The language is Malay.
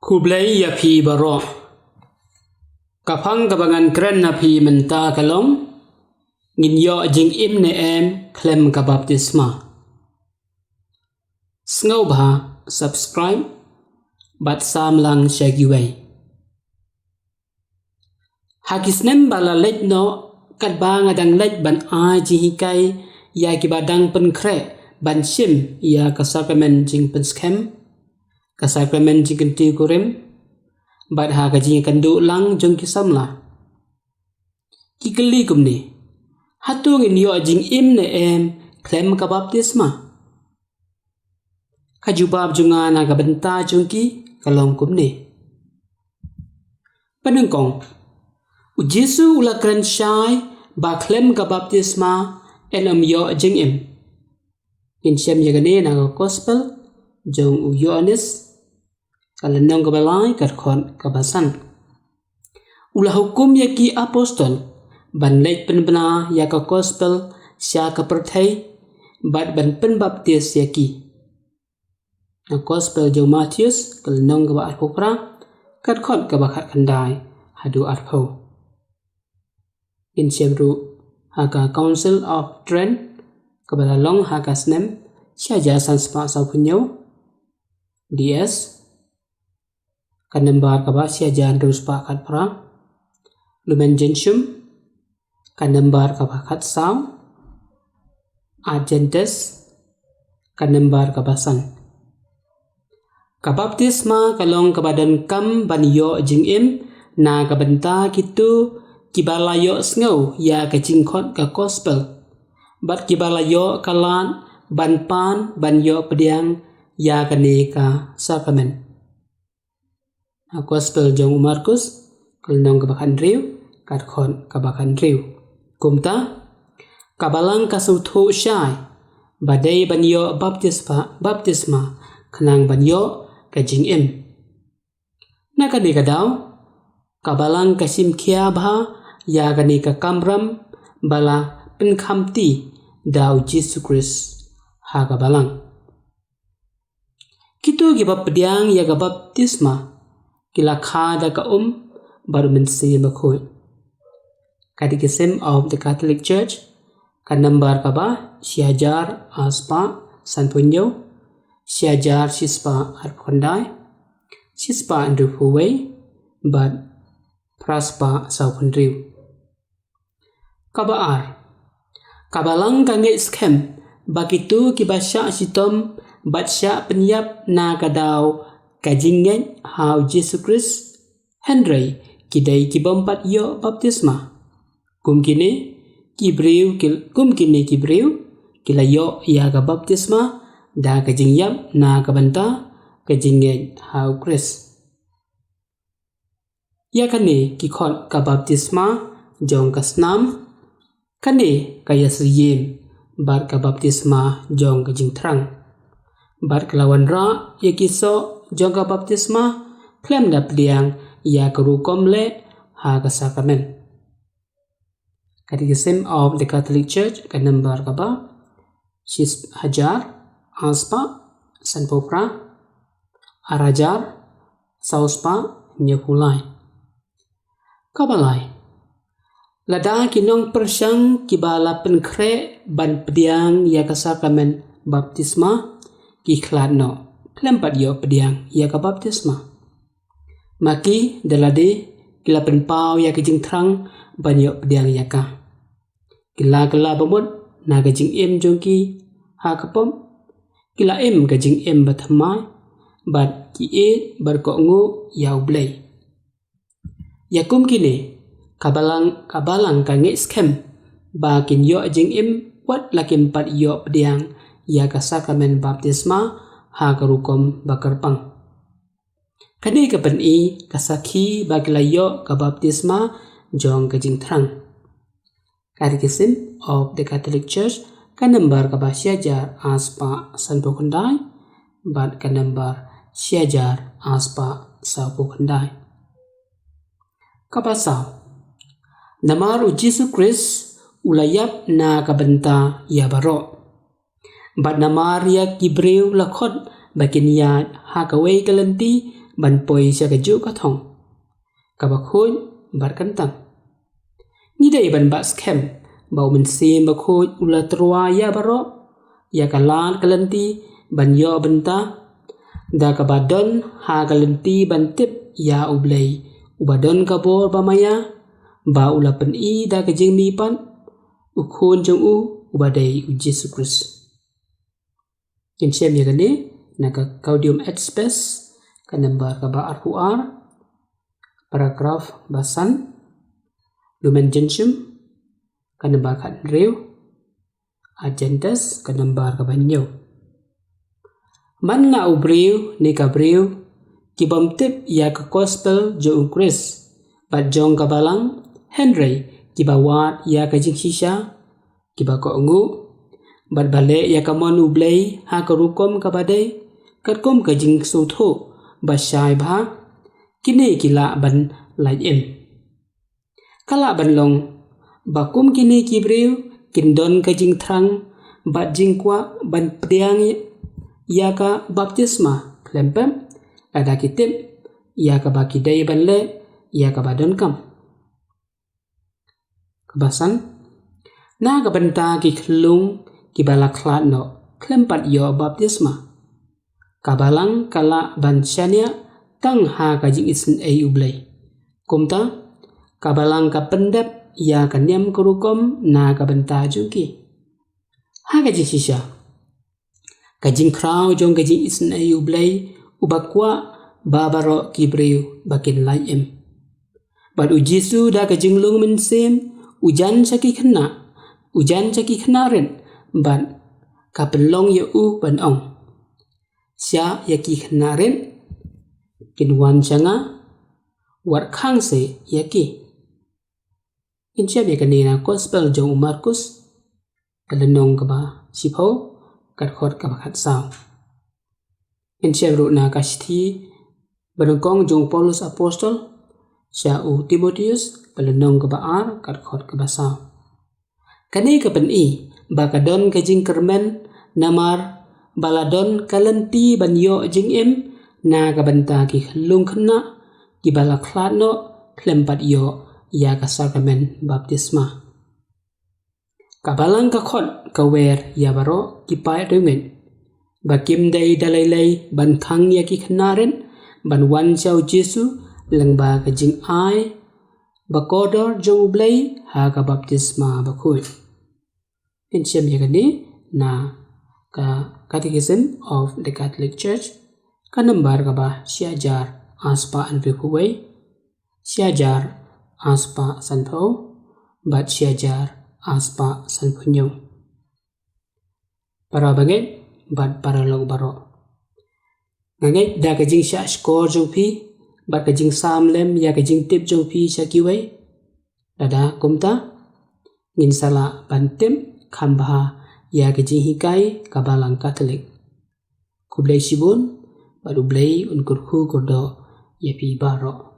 Kublai ya phi baro kapang kabangan kren na phi menta kalong ngin yo jing im ne em klem ka baptisma sngo ba subscribe bat sam lang shagiway hakisnem bala lej no kat ba ngadang lej ban a ji hikai ya ki badang pen kre ban shim ya ka sacrament jing pen skem ka sacrament jing ti kurem bat ha ka jing kan du lang jong ki samla ki kali kumni hatu ngin yo jing im ne em klem ka baptisma ka jubab junga na ka benta jong ki kalong kumni panungkong u Jesu ula kren shai ba klem ka baptisma enam yo jing im in shem yagane na gospel jong u Yohanes kalenong ka balai karkhon kabasan ula hukum ya ki apostol ban lej penbena ya ka gospel sya ka perthai bat ban pen baptis ya ki na gospel jong Matthews kalenong ka ba arpopra karkhon ka bakhat khandai hadu arpho in shemru haka council of trent ka balalong haka snem sya ja sanspa sa punyo ds kanembar kaba sia jan terus pakat pra lumen jensum kanembar kaba khat saw agentes kanembar kabasan kabaptisma kalong kabadan kam ban yo jing im na kabenta kitu kibalayo sngo ya ka jingkhot ka gospel bat kibalayo kalan ban pan ban yo pediang ya kane ka sacrament gospel jong Markus kalnong kabakan riu karkhon kabakan riu kumta kabalang kasuthu shai badai banyo baptisma khnang banyo kajing im nakani kadau kabalang kasim khia bha ya gani ka kamram bala penkhamti dau Jesus Christ ha kabalang kitu gi bapdiang ya ga baptisma kila khada ka baru mensi makhoi Catechism of the Catholic Church kan number ka ba siajar aspa sanpunyo siajar sispa arkhondai sispa andu huwei bat praspa saupundriu kabaar kabalang kange skem bakitu kibasya sitom batsya penyap na kadau kajingen hau Jesus Christ Henry kidai kibompat yo baptisma kumkine kibriu kila yo ya ka baptisma da kajingyap na kabanta kajingen hau Christ ya kane kikhot ka baptisma jong kasnam kane kaya sriyem bar ka baptisma jong kajing thrang bar kelawan ra ya kiso jongka baptisma klem da pdiang ya kerukom le ha ka sacrament Catechism of the Catholic Church kan number ka ba sis hajar aspa sanpopra arajar sauspa nyepulai kabalai lada kinong persyang kibala penkre ban pdiang ya ka sacrament baptisma kikhlat no kelempat yo pediang ya ka baptisma maki dalade kila penpau ya kejing thrang ban yo pediang ya ka kila bamut na kejing em jongki ha kapom kila em kejing em bathamai bat ki e bar ko ngu ya ublei yakum kine kabalang ka nge skem ba kin yo jing em wat lakim pat yo pediang ya ka sacrament baptisma ha karukom bakarpang kani ka peni kasakhi baglayo ka baptisma jong kajing thrang Catechism of the Catholic Church kan number ka ba siajar aspa sanpokundai bat kan number siajar aspa sapokundai kapasaw namar u Jesus Christ ulayap na kabenta ya baro bat namar ya kibreu lakhot bakin ya hakawai kalanti ban poi sia ka ju ka thong ka ba khoi bar kan tang ni dei ban ba scam bau min sim ba khoi ula trwa ya baro ya kalan kalanti ban yo benta da ka badon ha kalanti ban tip ya ublei ubadon ka bor ba maya ba ula pen I da ka jing mi pan u khon jong u ubadei u Jesus Christ kin chem ya gane na ka caudium et spes ka number ka ba ar paragraph basan lumen gentium ka number ka reu agendas ka number ka banyo man nga ubreu ni ka breu ki bom tip ya ka gospel jo Christ bat jong ka balang Henry ki ba wat ya ka jing shisha ki ba ko ngu bat bale ya ka monu blei ha ka rukom ka bade kat kom ka jing so tho ba shai bha kine kila ban lai em kala ban long ba kum kine ki breu kin don ka jing thrang ba jing kwa ban pdiang ya ka baptisma klempem ada kitip ya ka ba kidai ban le ya ka ba don kam kebasan na ka banta ki khlung ki bala khlat no klempat yo baptisma kabalang kala ban shania tang ha ka jing isin ei ublei kumta kabalang ka pendap ya ka niam kurukom na ka banta juki ha ka jing shisha ka jing krau jong ka jing isin ei ublei ubakwa babaro kibreu bakin lai em bad u Jesu da ka jing lung min sem ujan chaki khna ren ban ka pelong ya u ban ong sia ya ki khna ren kin wan changa war khang se ya ki in che be kanina gospel jong Markus kalenong ka ba sipho kat khot ka ba khat saw in che ru na ka shi banongkong jong Paulus apostol sha u Timotheus kalenong ka ba ar kat khot ka ba saw kani ka pen I ba ka don ka jing kermen namar baladon kalanti ban yo jing em na ka banta ki lung khna ki bala khlat no klempat yo ya ka sacrament baptisma ka balang ka khot ka wer ya baro ki pai rengen ba kim dei dalai ban khang ya ki khna ren ban wan chau Jesu lang ba ka jing ai ba kodor jong blei ha ka baptisma ba khoi in chem ya gani na ka Catechism of the Catholic Church ka number ka ba siajar aspa an rihuwei siajar aspa sanpho bat siajar aspa sanphunyo para baget bat para log baro ngangai da ka jing sha score jong phi bat ka jing sam lem ya ka jing tip jong phi shakiwei dada kumta ngin sala bantem khambha ya ka jing hikai ka balang Catholic kublai sibun baru blai un kurhu kurdo ya pi baro